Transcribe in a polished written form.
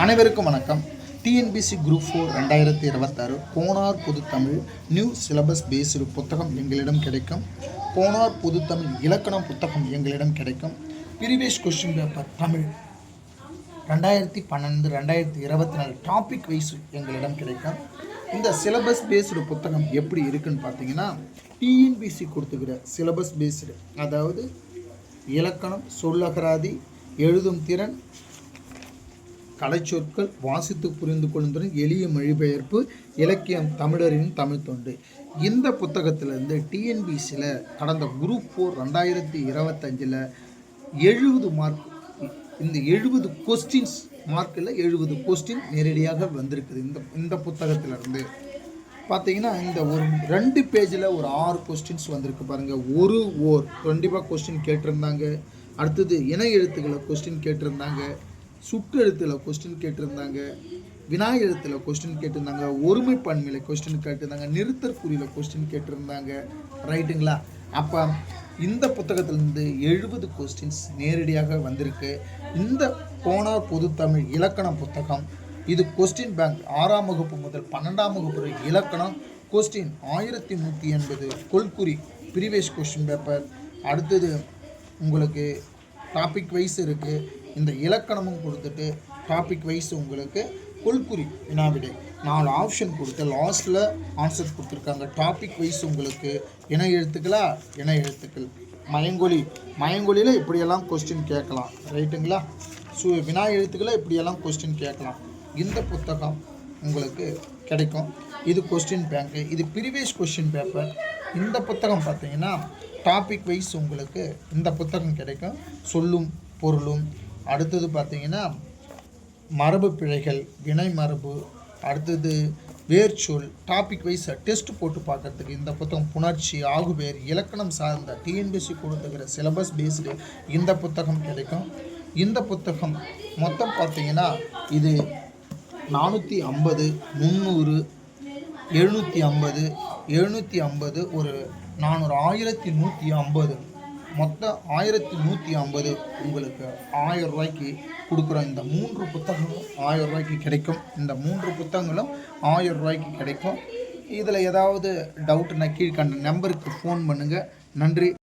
அனைவருக்கும் வணக்கம். TNPSC group 4 2026 Konar பொதுத்தமிழ் நியூ சிலபஸ் பேஸ்டு புத்தகம் எங்களிடம் கிடைக்கும். கோனார் பொதுத்தமிழ் இலக்கணம் புத்தகம் எங்களிடம் கிடைக்கும். Previous question paper Tamil 2012 2024 topic wise எங்களிடம் கிடைக்கும். இந்த சிலபஸ் பேஸ்டு புத்தகம் எப்படி இருக்குன்னு பார்த்தீங்கன்னா, டிஎன்பிசி கொடுத்துக்கிற சிலபஸ் பேஸ்டு, அதாவது இலக்கணம், சொல்லகராதி, எழுதும் திறன், கலைச்சொற்கள், வாசித்து புரிந்து கொள்ளும் திறன், எளிய மொழிபெயர்ப்பு, இலக்கியம், தமிழரின் தமிழ் தொண்டு. இந்த புத்தகத்திலேருந்து டிஎன்பிசியில் கடந்த குரூப் 4 2025 70 மார்க், இந்த 70 கொஸ்டின்ஸ் மார்க்கில் 70 கொஸ்டின் நேரடியாக வந்திருக்குது. இந்த புத்தகத்திலேருந்து பார்த்தீங்கன்னா, இந்த ஒரு 2 பேஜில் ஒரு 6 கொஸ்டின்ஸ் வந்திருக்கு பாருங்கள். ஓர் கண்டிப்பாக கொஸ்டின் கேட்டிருந்தாங்க. அடுத்தது இணை எழுத்துக்களை கொஸ்டின் கேட்டிருந்தாங்க, சுட்டு எழுத்தில் கொஸ்டின் கேட்டிருந்தாங்க, வினா எழுத்தில் கொஸ்டின் கேட்டிருந்தாங்க, ஒருமை பன்மையில் கொஸ்டின் கேட்டிருந்தாங்க, நிறுத்தற்குறியில் கொஸ்டின் கேட்டிருந்தாங்க. ரைட்டுங்களா? அப்போ இந்த புத்தகத்திலேருந்து 70 கொஸ்டின்ஸ் நேரடியாக வந்திருக்கு. இந்த கோனார் பொதுத்தமிழ் இலக்கணம் புத்தகம் இது கொஸ்டின் பேங்க் 6ஆம் வகுப்பு முதல் 12ஆம் வகுப்பு வரை இலக்கணம் கொஸ்டின் 1180 கொள்குறி ப்ரீவியஸ் கொஸ்டின் பேப்பர். அடுத்தது உங்களுக்கு டாபிக் வைஸ் இருக்குது. இந்த இலக்கணமும் கொடுத்துட்டு டாபிக் வைஸ் உங்களுக்கு கொள்குறி வினாவிடை 4 ஆப்ஷன் கொடுத்து லாஸ்ட்டில் ஆன்சர் கொடுத்துருக்காங்க. டாபிக் வைஸ் உங்களுக்கு இணை எழுத்துக்களா, இணை எழுத்துக்கள், மயங்கொலியில் இப்படியெல்லாம் கொஸ்டின் கேட்கலாம். ரைட்டுங்களா? வினா எழுத்துக்களை இப்படியெல்லாம் கொஸ்டின் கேட்கலாம். இந்த புத்தகம் உங்களுக்கு கிடைக்கும். இது கொஸ்டின் பேங்க்கு, இது ப்ரீவியஸ் கொஸ்டின் பேப்பர். இந்த புத்தகம் பார்த்தீங்கன்னா டாபிக் வைஸ் உங்களுக்கு இந்த புத்தகம் கிடைக்கும். சொல்லும் பொருளும், அடுத்தது பார்த்தீங்கன்னா மரபு பிழைகள், வினை மரபு, அடுத்தது வேர்ச்சொல், டாபிக் வைஸ் டெஸ்ட் போட்டு பார்க்கறதுக்கு இந்த புத்தகம். புணர்ச்சி, ஆகுபேர், இலக்கணம் சார்ந்த டிஎன்பிசி கொடுத்துக்கிற சிலபஸ் பேஸ்டு இந்த புத்தகம் கிடைக்கும். இந்த புத்தகம் மொத்தம் பார்த்தீங்கன்னா இது 450, 300, 750, 750, ஒரு 400, 1150, மொத்தம் 1150 உங்களுக்கு 1000 ரூபாய்க்கு கொடுக்குறோம். இந்த 3 புத்தகங்களும் 1000 ரூபாய்க்கு கிடைக்கும். இந்த 3 புத்தகங்களும் 1000 ரூபாய்க்கு கிடைக்கும். இதில் ஏதாவது டவுட்னா கீழ்கண்ட நம்பருக்கு ஃபோன் பண்ணுங்கள். நன்றி.